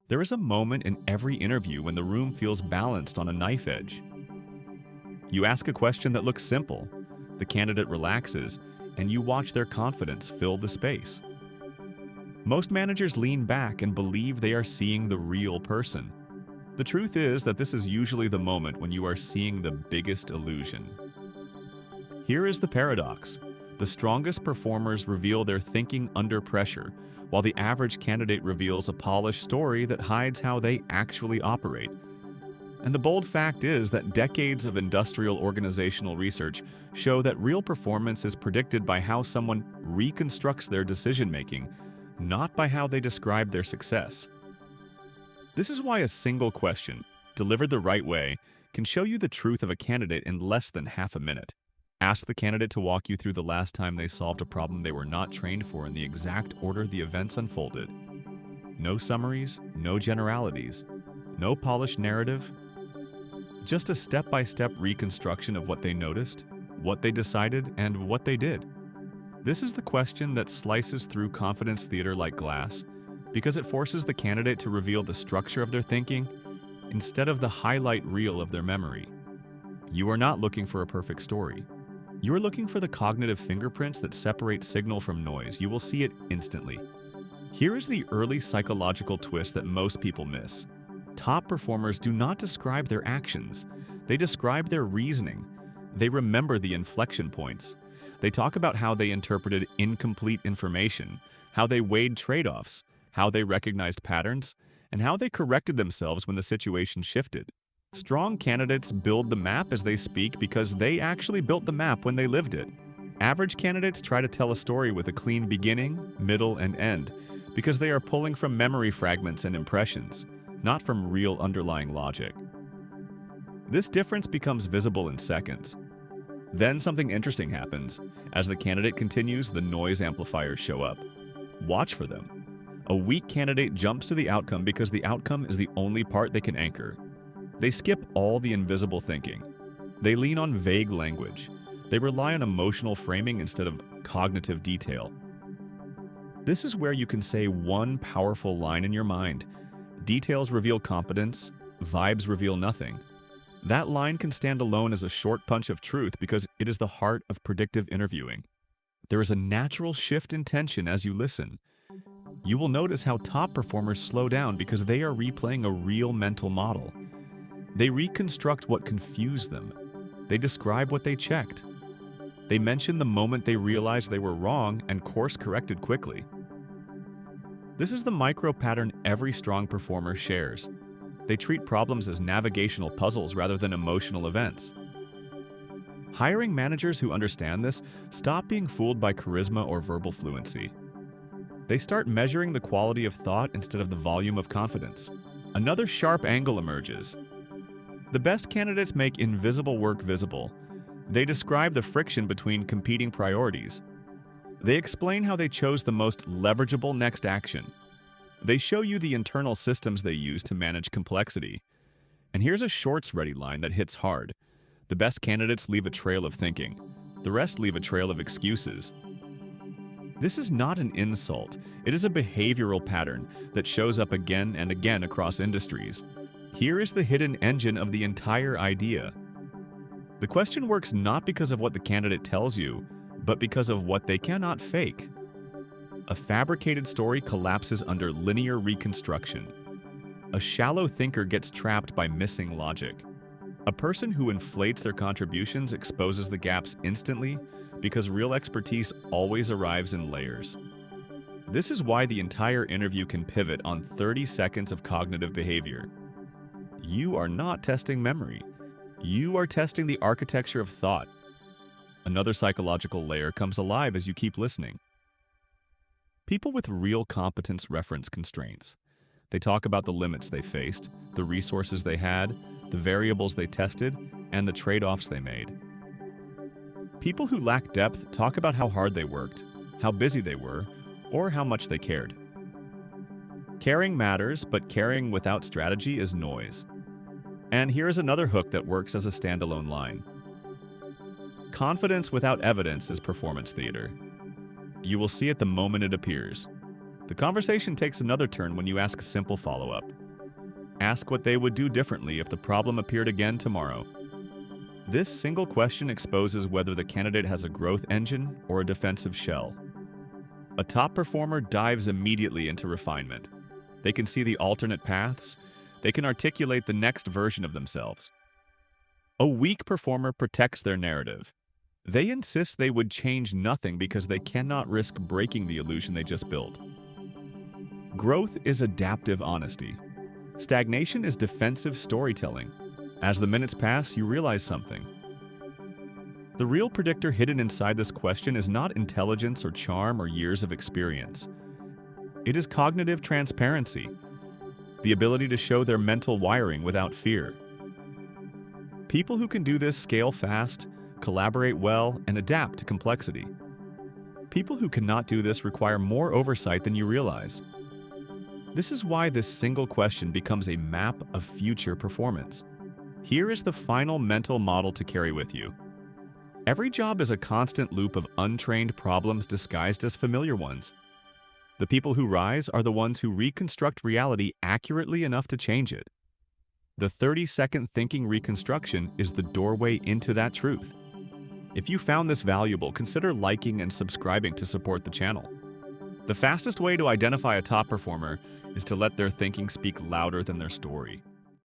There is a moment in every interview when the room feels balanced on a knife edge. You ask a question that looks simple, the candidate relaxes, and you watch their confidence fill the space. Most managers lean back and believe they are seeing the real person. The truth is that this is usually the moment when you are seeing the biggest illusion. Here is the paradox. The strongest performers reveal their thinking under pressure, while the average candidate reveals a polished story that hides how they actually operate. And the bold fact is that decades of industrial organizational research show that real performance is predicted by how someone reconstructs their decision-making, not by how they describe their success. This is why a single question, delivered the right way, can show you the truth of a candidate in less than half a minute. Ask the candidate to walk you through the last time they solved a problem they were not trained for in the exact order the events unfolded. No summaries, no generalities, no polished narrative, just a step-by-step reconstruction of what they noticed, what they decided, and what they did. This is the question that slices through confidence theater like glass, because it forces the candidate to reveal the structure of their thinking instead of the highlight reel of their memory. You are not looking for a perfect story. You are looking for the cognitive fingerprints that separate signal from noise. You will see it instantly. Here is the early psychological twist that most people miss. Top performers do not describe their actions. They describe their reasoning. They remember the inflection points. They talk about how they interpreted incomplete information, how they weighed trade-offs, how they recognized patterns, and how they corrected themselves when the situation shifted. Strong candidates build the map as they speak because they actually built the map when they lived it. Average candidates try to tell a story with a clean beginning, middle, and end because they are pulling from memory fragments and impressions, not from real underlying logic. This difference becomes visible in seconds. Then something interesting happens. As the candidate continues, the noise amplifiers show up. Watch for them. A weak candidate jumps to the outcome because the outcome is the only part they can anchor. They skip all the invisible thinking. They lean on vague language. They rely on emotional framing instead of cognitive detail. This is where you can say one powerful line in your mind. Details reveal competence, vibes reveal nothing. That line can stand alone as a short punch of truth because it is the heart of predictive interviewing. There is a natural shift in tension as you listen. You will notice how top performers slow down because they are replaying a real mental model. They reconstruct what confused them. They describe what they checked. They mention the moment they realized they were wrong and course-corrected quickly. This is the micro-pattern every strong performer shares. They treat problems as navigational puzzles rather than emotional events. Hiring managers who understand this stop being fooled by charisma or verbal fluency. They start measuring the quality of thought instead of the volume of confidence. Another sharp angle emerges. The best candidates make invisible work visible. They describe the friction between competing priorities. They explain how they chose the most leverageable next action. They show you the internal systems they use to manage complexity. And here's a shorts-ready line that hits hard. The best candidates leave a trail of thinking. The rest leave a trail of excuses. This is not an insult. It is a behavioral pattern that shows up again and again across industries. Here is the hidden engine of the entire idea. The question works not because of what the candidate tells you, but because of what they cannot fake. A fabricated story collapses under linear reconstruction. A shallow thinker gets trapped by missing logic. A person who inflates their contributions exposes the gaps instantly because real expertise always arrives in layers. This is why the entire interview can pivot on 30 seconds of cognitive behavior. You are not testing memory. You are testing the architecture of thought. Another psychological layer comes alive as you keep listening. People with real competence reference constraints. They talk about the limits they faced, the resources they had, the variables they tested, and the trade-offs they made. People who lack depth talk about how hard they worked, how busy they were, or how much they cared. Caring matters, but caring without strategy is noise. And here's another hook that works as a standalone line. Confidence without evidence is performance theater. You will see it the moment it appears. The conversation takes another turn when you ask a simple follow-up. Ask what they would do differently if the problem appeared again tomorrow. This single question exposes whether the candidate has a growth engine or a defensive shell. A top performer dives immediately into refinement. They can see the alternate paths. They can articulate the next version of themselves. A weak performer protects their narrative. They insist they would change nothing because they cannot risk breaking the illusion they just built. Growth is adaptive honesty. Stagnation is defensive storytelling. As the minutes pass, you realize something. The real predictor hidden inside this question is not intelligence or charm or years of experience. It is cognitive transparency, the ability to show their mental wiring without fear. People who can do this scale fast, collaborate well, and adapt to complexity. People who cannot do this require more oversight than you realize. This is why this single question becomes a map of future performance. Here is the final mental model to carry with you. Every job is a constant loop of untrained problems disguised as familiar ones. The people who rise are the ones who reconstruct reality accurately enough to change it. The 30-second thinking reconstruction is the doorway into that truth. If you found this valuable, consider liking and subscribing to support the channel. The fastest way to identify a top performer is to let their thinking speak louder than their story.